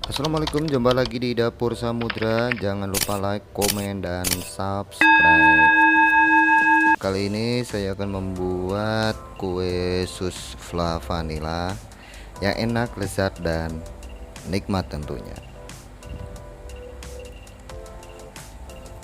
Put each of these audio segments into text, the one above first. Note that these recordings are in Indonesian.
Assalamualaikum, jumpa lagi di Dapur Samudra. Jangan lupa like, komen, dan subscribe. Kali ini saya akan membuat kue sus fla vanilla yang enak, lezat, dan nikmat tentunya.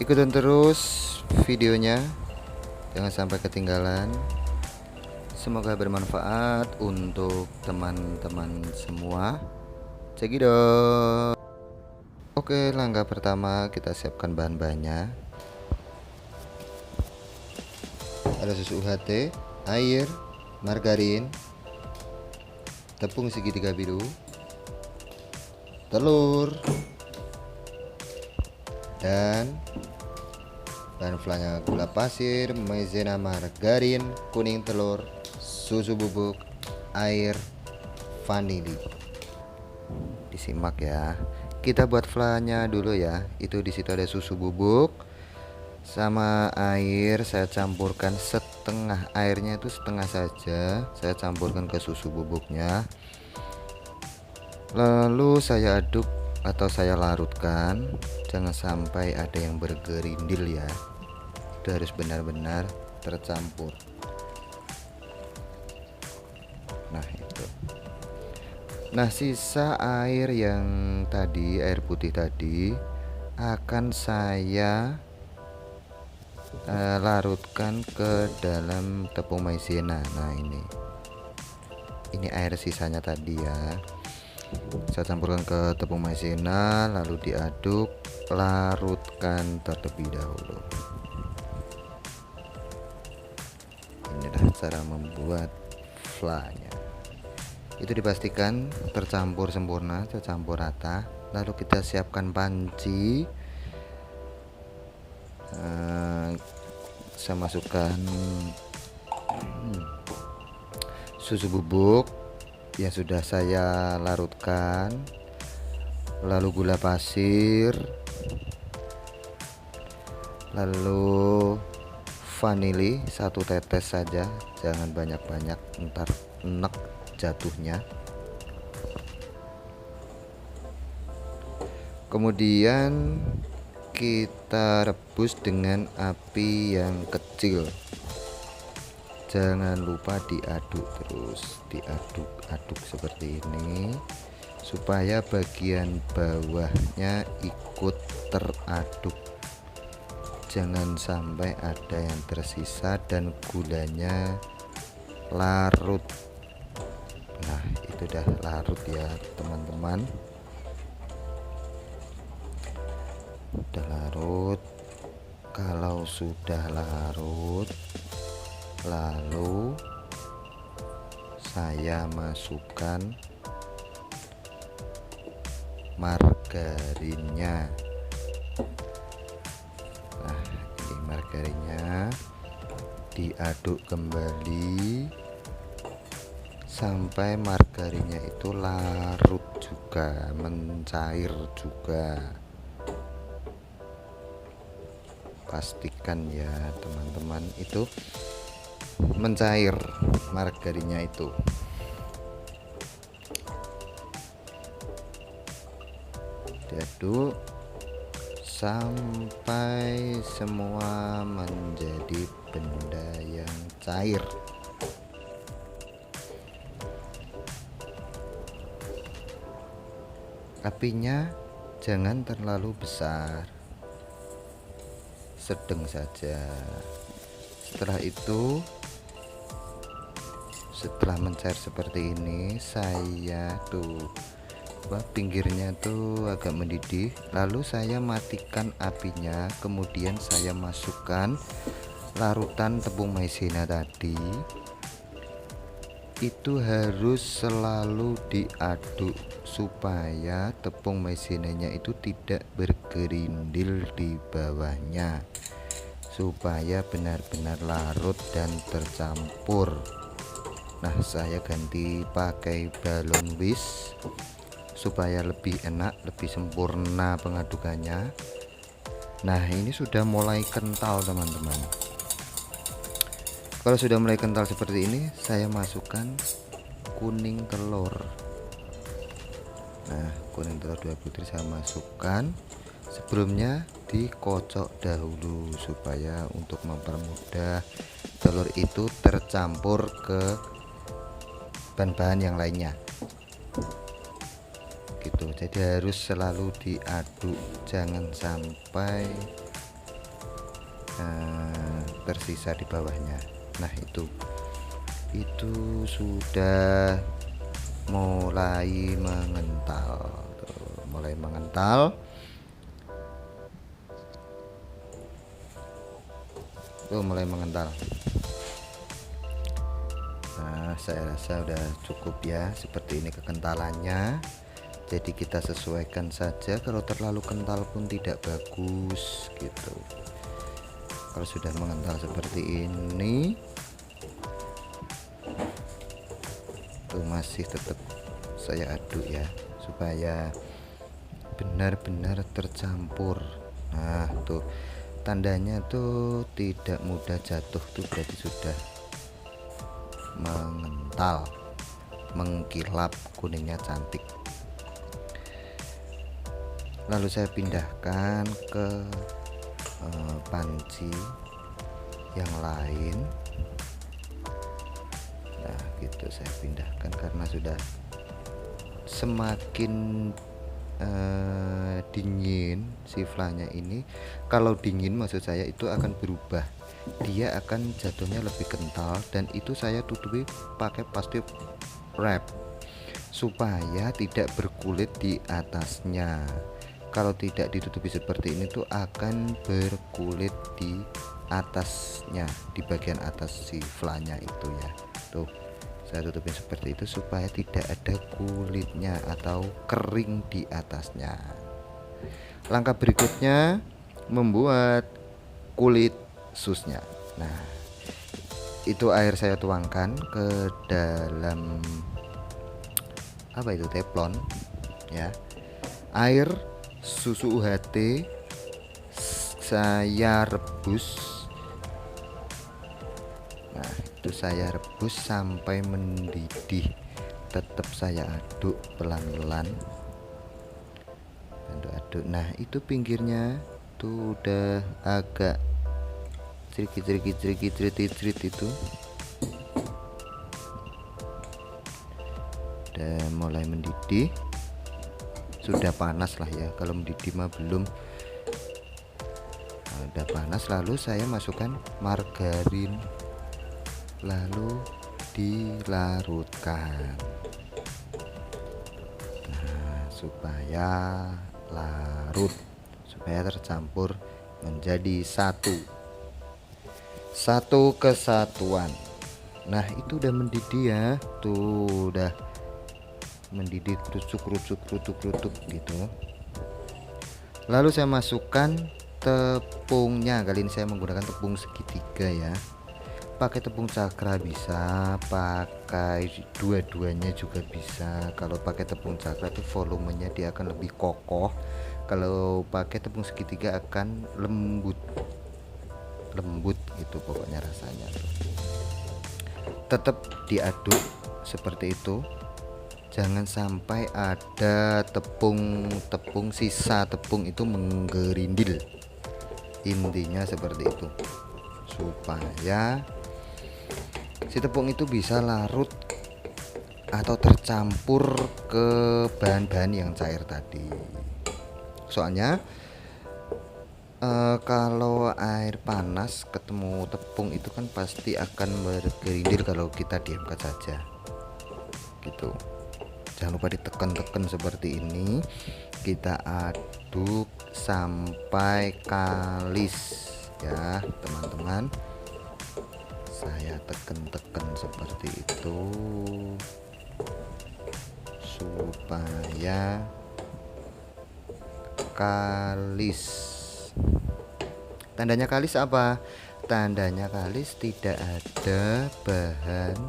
Ikutin terus videonya, jangan sampai ketinggalan. Semoga bermanfaat untuk teman-teman semua. Cekidot. Oke, langkah pertama kita siapkan bahan-bahannya. Ada susu UHT, air, margarin, tepung segitiga biru, telur, dan bahan flanya gula pasir, maizena, margarin, kuning telur, susu bubuk, air, vanili. Disimak ya. Kita buat flanya dulu ya. Itu di situ ada susu bubuk sama air. Saya campurkan setengah, airnya itu setengah saja. Saya campurkan ke susu bubuknya. Lalu saya aduk atau saya larutkan. Jangan sampai ada yang bergerindil ya. Itu harus benar-benar tercampur. Nah, itu. Nah, sisa air yang tadi, air putih tadi, akan saya larutkan ke dalam tepung maizena. Nah, ini air sisanya tadi ya. Saya campurkan ke tepung maizena, lalu diaduk, larutkan terlebih dahulu. Inilah cara membuat flanya. Itu dipastikan tercampur sempurna, tercampur rata. Lalu kita siapkan panci. Saya masukkan susu bubuk yang sudah saya larutkan, lalu gula pasir, lalu vanili 1 tetes saja, jangan banyak-banyak, ntar enak jatuhnya. Kemudian kita rebus dengan api yang kecil. Jangan lupa diaduk terus, diaduk-aduk seperti ini supaya bagian bawahnya ikut teraduk. Jangan sampai ada yang tersisa dan gulanya larut. Nah, itu udah larut ya teman-teman. Udah larut. Kalau sudah larut, lalu saya masukkan margarinnya. Nah, ini margarinnya diaduk kembali sampai margarinnya itu larut juga, mencair juga. Pastikan ya teman-teman, itu mencair margarinnya itu. Diaduk sampai semua menjadi benda yang cair. Apinya jangan terlalu besar, sedang saja. Setelah itu, setelah mencair seperti ini, saya pinggirnya tuh agak mendidih, lalu saya matikan apinya. Kemudian saya masukkan larutan tepung maizena tadi. Itu harus selalu diaduk supaya tepung maizenanya itu tidak bergerindil di bawahnya, supaya benar-benar larut dan tercampur. Nah, saya ganti pakai balon whisk supaya lebih enak, lebih sempurna pengadukannya. Nah, ini sudah mulai kental teman-teman. Kalau sudah mulai kental seperti ini, saya masukkan kuning telur. Nah, kuning telur 2 butir saya masukkan. Sebelumnya dikocok dahulu supaya untuk mempermudah telur itu tercampur ke bahan-bahan yang lainnya gitu. Jadi harus selalu diaduk, jangan sampai tersisa di bawahnya. Nah, itu sudah mulai mengental. Mulai mengental. Mulai mengental. Nah, saya rasa udah cukup ya, seperti ini kekentalannya. Jadi kita sesuaikan saja, kalau terlalu kental pun tidak bagus gitu. Kalau sudah mengental seperti ini tuh, masih tetap saya aduk ya, supaya benar-benar tercampur. Nah, tuh tandanya tuh tidak mudah jatuh, tuh berarti sudah mengental, mengkilap, kuningnya cantik. Lalu saya pindahkan ke panci yang lain. Nah, gitu saya pindahkan karena sudah semakin dingin si flanya ini. Kalau dingin maksud saya itu akan berubah, dia akan jatuhnya lebih kental, dan itu saya tutupi pakai plastik wrap supaya tidak berkulit di atasnya. Kalau tidak ditutupi seperti ini tuh akan berkulit di atasnya, di bagian atas si flanya itu ya. Tuh saya tutupin seperti itu supaya tidak ada kulitnya atau kering di atasnya. Langkah berikutnya membuat kulit susnya. Nah, itu air saya tuangkan ke dalam apa itu, teflon ya. Air susu UHT saya rebus. Nah, itu saya rebus sampai mendidih. Tetap saya aduk pelan-pelan, aduk. Nah, itu pinggirnya tuh udah agak cerit itu udah mulai mendidih, sudah panas lah ya. Kalau mendidih mah belum. Nah, udah panas. Lalu saya masukkan margarin, lalu dilarutkan. Nah, supaya larut, supaya tercampur menjadi satu kesatuan. Nah, itu udah mendidih ya, tuh udah mendidih, kerucuk gitu. Lalu saya masukkan tepungnya. Kali ini saya menggunakan tepung segitiga ya. Pakai tepung cakra bisa, pakai dua-duanya juga bisa. Kalau pakai tepung cakra itu volumenya dia akan lebih kokoh. Kalau pakai tepung segitiga akan lembut itu pokoknya rasanya tuh. Tetap diaduk seperti itu, jangan sampai ada sisa tepung itu menggerindil. Intinya seperti itu, supaya si tepung itu bisa larut atau tercampur ke bahan-bahan yang cair tadi. Soalnya kalau air panas ketemu tepung itu kan pasti akan bergerindil kalau kita diamkan saja gitu. Jangan lupa ditekan-tekan seperti ini. Kita aduk sampai kalis ya teman-teman. Saya tekan-tekan seperti itu supaya kalis. Tandanya kalis apa? Tandanya kalis tidak ada bahan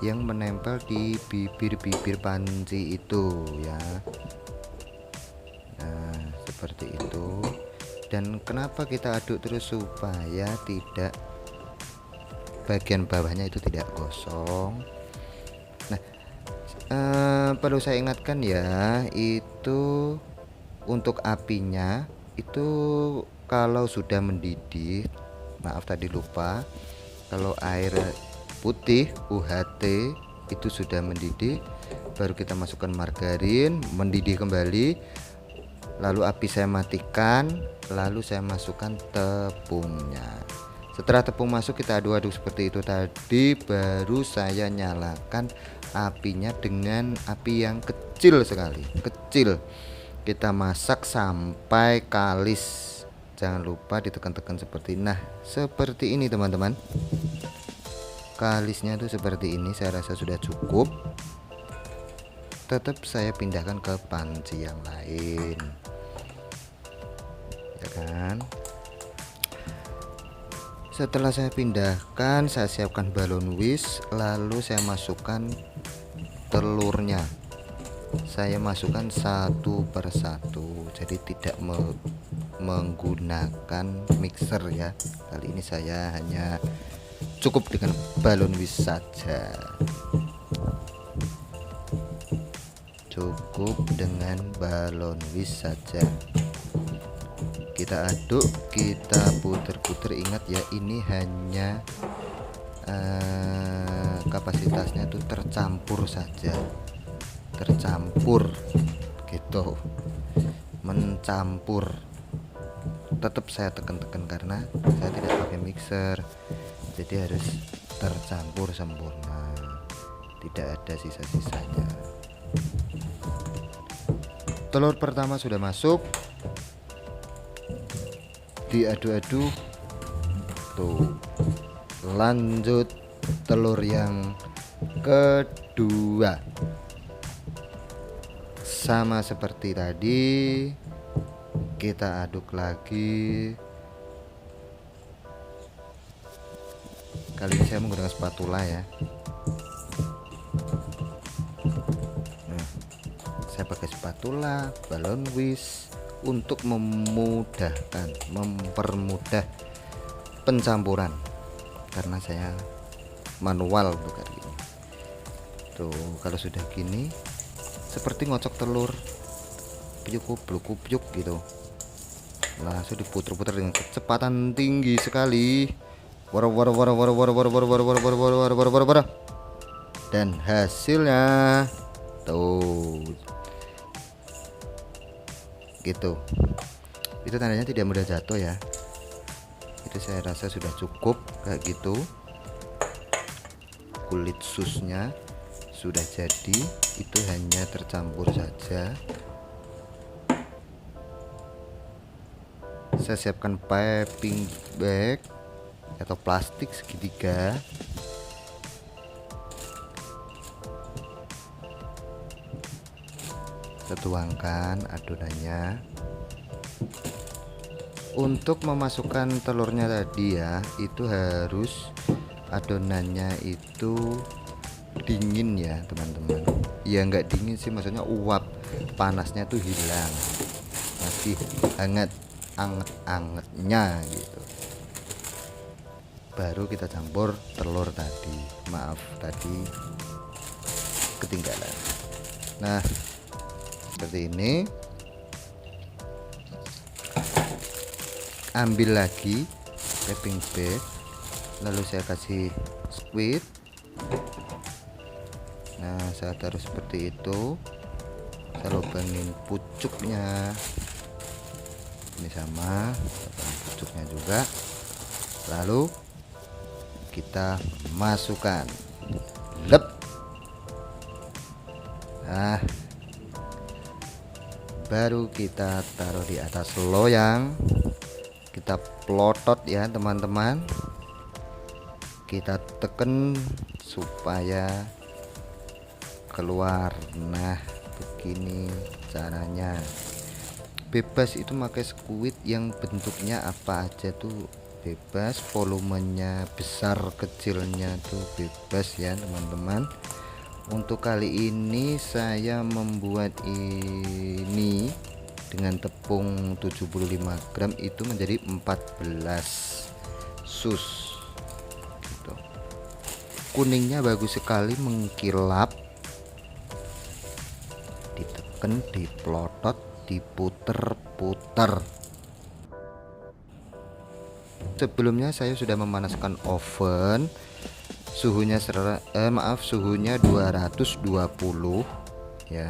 yang menempel di bibir-bibir panci itu ya. Nah, seperti itu. Dan kenapa kita aduk terus? Supaya tidak bagian bawahnya itu tidak gosong. Nah, Perlu saya ingatkan ya, itu untuk apinya itu kalau sudah mendidih, maaf tadi lupa, kalau air putih UHT itu sudah mendidih, baru kita masukkan margarin, mendidih kembali, lalu api saya matikan, lalu saya masukkan tepungnya. Setelah tepung masuk, kita aduk-aduk seperti itu tadi, baru saya nyalakan apinya dengan api yang kecil sekali, kecil. Kita masak sampai kalis, jangan lupa ditekan-tekan seperti ini. Nah, seperti ini teman-teman, kalisnya tuh seperti ini. Saya rasa sudah cukup. Tetap saya pindahkan ke panci yang lain, ya kan. Setelah saya pindahkan, saya siapkan balon whisk, lalu saya masukkan telurnya. Saya masukkan satu persatu, jadi tidak menggunakan mixer ya. Kali ini saya hanya cukup dengan balon whisk saja. Cukup dengan balon whisk saja. Kita aduk, kita puter-puter. Ingat ya, ini hanya kapasitasnya tuh tercampur saja, tercampur gitu, mencampur. Tetap saya tekan-tekan karena saya tidak pakai mixer, jadi harus tercampur sempurna, tidak ada sisa-sisanya. Telur pertama sudah masuk, diaduk-aduk tuh. Lanjut telur yang kedua, sama seperti tadi, kita aduk lagi. Kali ini saya menggunakan spatula ya. Nah, saya pakai spatula, balon whisk untuk mempermudah pencampuran, karena saya manual untuk hari ini. Tuh, kalau sudah gini seperti ngocok telur, kupiuk gitu, langsung diputer-puter dengan kecepatan tinggi sekali. Dan hasilnya tuh gitu. Itu tandanya tidak mudah jatuh ya. Itu saya rasa sudah cukup kayak gitu. Kulit susnya sudah jadi, itu hanya tercampur saja. Saya siapkan piping bag atau plastik segitiga. Kita tuangkan adonannya. Untuk memasukkan telurnya tadi ya, itu harus adonannya itu dingin ya teman-teman. Ya nggak dingin sih, maksudnya uap panasnya tuh hilang, masih anget-angetnya gitu. Baru kita campur telur tadi. Maaf tadi ketinggalan. Nah, seperti ini. Ambil lagi piping bag, lalu saya kasih squid. Nah, saya taruh seperti itu. Saya lubangin pucuknya. Ini sama, pucuknya juga. Lalu kita masukkan. Lep. Nah, baru kita taruh di atas loyang. Kita plotot ya teman-teman, kita tekan supaya keluar. Nah, begini caranya. Bebas itu pakai squid yang bentuknya apa aja tuh bebas, volumenya besar kecilnya tuh bebas ya teman-teman. Untuk kali ini saya membuat ini dengan tepung 75 gram itu menjadi 14 sus gitu. Kuningnya bagus sekali, mengkilap. diteken, diplotot, diputer-puter. Sebelumnya saya sudah memanaskan oven, suhunya suhunya 220 ya,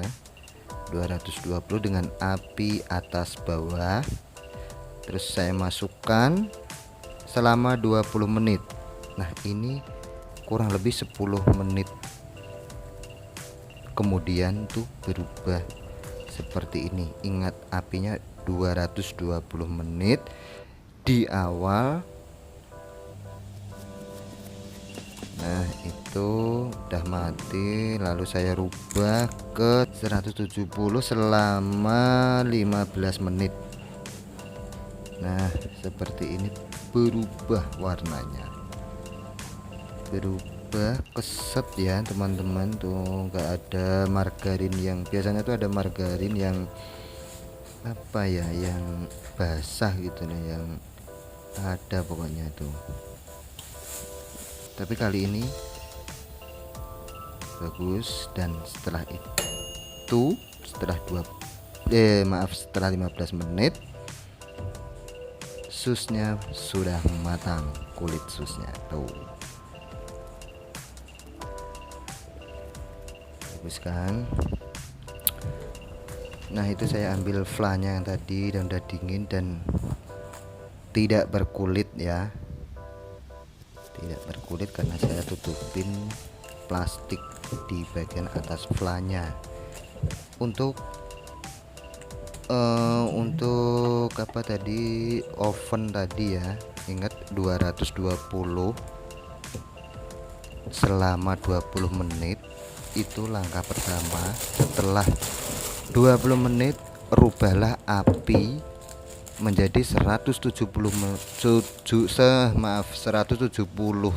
220 dengan api atas bawah. Terus saya masukkan selama 20 menit. Nah, ini kurang lebih 10 menit kemudian tuh berubah seperti ini. Ingat, apinya 220 menit di awal. Nah, itu udah mati. Lalu saya rubah ke 170 selama 15 menit. Nah, seperti ini berubah warnanya, berubah keset ya teman-teman. Tuh nggak ada margarin, yang biasanya tuh ada margarin yang apa ya, yang basah gitu loh, yang ada pokoknya tuh. Tapi kali ini bagus. Dan setelah itu, setelah setelah 15 menit, susnya sudah matang, kulit susnya tuh bagus kan. Nah, itu saya ambil flanya yang tadi dan udah dingin dan tidak berkulit ya, tidak berkulit karena saya tutupin plastik di bagian atas flanya. Untuk apa tadi, oven tadi ya, ingat 220 selama 20 menit. Itu langkah pertama. Setelah 20 menit rubahlah api menjadi 170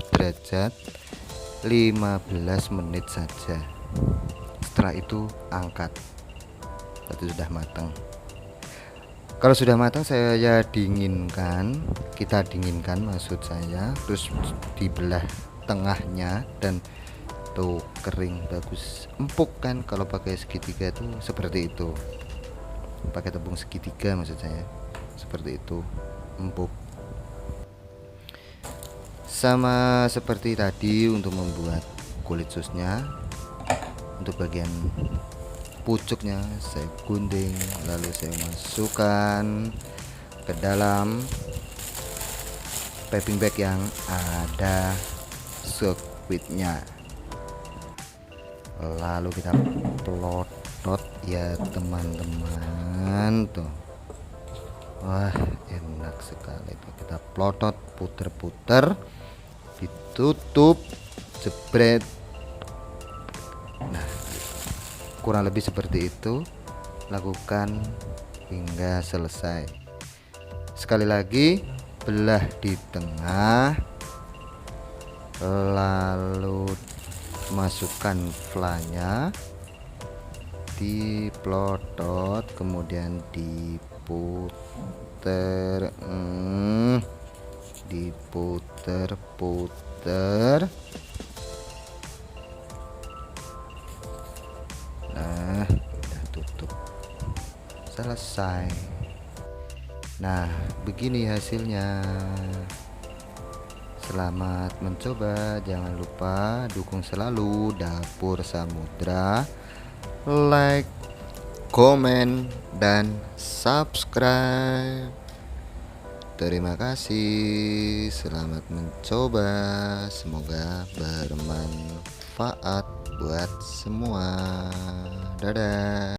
derajat 15 menit saja. Setelah itu angkat. Itu sudah matang. Kalau sudah matang saya dinginkan, kita dinginkan maksud saya, terus dibelah tengahnya dan tuh kering bagus, empuk kan. Kalau pakai segitiga itu seperti itu, pakai tepung segitiga maksud saya, seperti itu, empuk. Sama seperti tadi untuk membuat kulit susnya. Untuk bagian pucuknya saya gunting, lalu saya masukkan ke dalam piping bag yang ada squidnya. Lalu kita plotot ya teman-teman tuh. Wah, enak sekali tuh. Kita plotot, puter-puter, ditutup, jebret. Nah, kurang lebih seperti itu. Lakukan hingga selesai. Sekali lagi, belah di tengah, lalu masukkan flanya, diplotot, kemudian diputer, diputer-puter. Nah, udah tutup, selesai. Nah, begini hasilnya. Selamat mencoba. Jangan lupa dukung selalu Dapur Samudra, like, komen, dan subscribe. Terima kasih. Selamat mencoba. Semoga bermanfaat buat semua. Dadah.